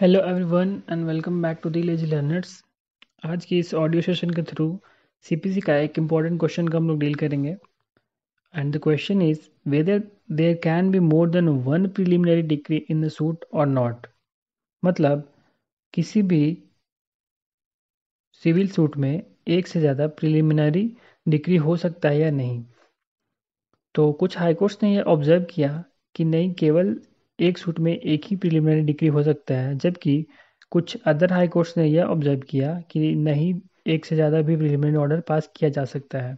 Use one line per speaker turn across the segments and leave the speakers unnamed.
Hello everyone and welcome back to the lazy learners. आज की इस ऑडियो सेशन के थ्रू सीपीसी का एक इम्पॉर्टेंट क्वेश्चन का हम लोग डील करेंगे। And the question is whether there can be more than one preliminary degree in the suit or not. मतलब किसी भी सिविल सूट में एक से ज़्यादा प्रिलिमिनरी डिग्री हो सकता है या नहीं। तो कुछ हाईकोर्ट्स ने यह ऑब्जर्व किया कि नहीं, केवल एक सूट में एक ही प्रिलिमिनरी डिग्री हो सकता है, जबकि कुछ अदर हाई कोर्ट्स ने यह ऑब्जर्व किया कि नहीं, एक से ज़्यादा भी प्रिलिमिनरी ऑर्डर पास किया जा सकता है।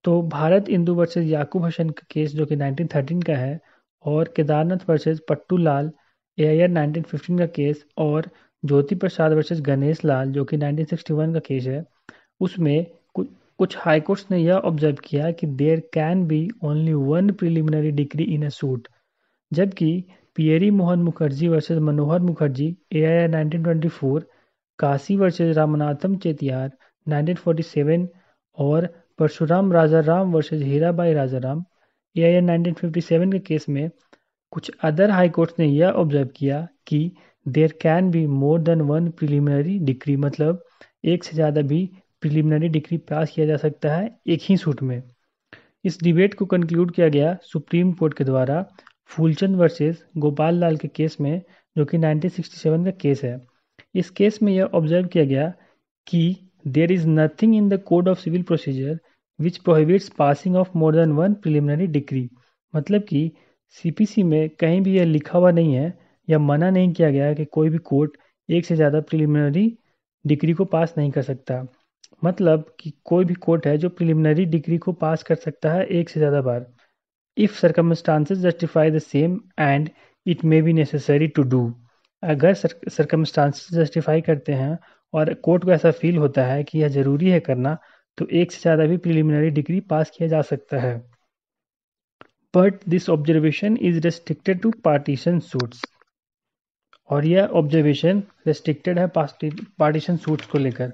तो भारत इंदु वर्सेस याकूब हसन का केस जो कि 1913 का है, और केदारनाथ वर्सेस पट्टू लाल एआईआर 1915 का केस, और ज्योति प्रसाद वर्सेस गणेश लाल जो कि 1961 का केस है, उसमें कुछ हाई कोर्ट्स ने यह ऑब्जर्व किया कि there can be only one preliminary degree in a suit. जबकि Pyari Mohan Mukherjee versus Manohar Mukherjee AIR 1924, Kashi versus Ramanatham Chettiar 1947, और परशुराम राजाराम वर्सेस हीराबाई राजाराम एआईआर 1957 के केस में कुछ अदर हाई कोर्ट्स ने यह ऑब्जर्व किया कि there can be more than one preliminary degree. मतलब एक से ज़्यादा भी प्रिलिमिनरी डिग्री पास किया जा सकता है एक ही सूट में। इस डिबेट को कंक्लूड किया गया सुप्रीम कोर्ट के द्वारा फूलचंद वर्सेस गोपाल लाल के केस में, जो कि 1967 का केस है। इस केस में यह ऑब्जर्व किया गया कि there is nothing in the code of civil procedure which prohibits passing of more than one preliminary degree. मतलब कि सीपीसी में कहीं भी यह लिखा हुआ नहीं है या मना नहीं किया गया है कि कोई भी कोर्ट एक से ज़्यादा प्रिलिमिनरी डिग्री को पास नहीं कर सकता। मतलब कि कोई भी कोर्ट है जो प्रिलिमिनरी डिग्री को पास कर सकता है एक से ज़्यादा बार, if circumstances justify the same and it may be necessary to do. अगर सर्कमस्टांसेस जस्टिफाई करते हैं और कोर्ट को ऐसा फील होता है कि यह ज़रूरी है करना, तो एक से ज़्यादा भी प्रिलिमिनरी डिग्री पास किया जा सकता है। But this observation is restricted to partition suits. और यह ऑब्जर्वेशन रेस्ट्रिक्टेड है पार्टीशन सूट्स को लेकर।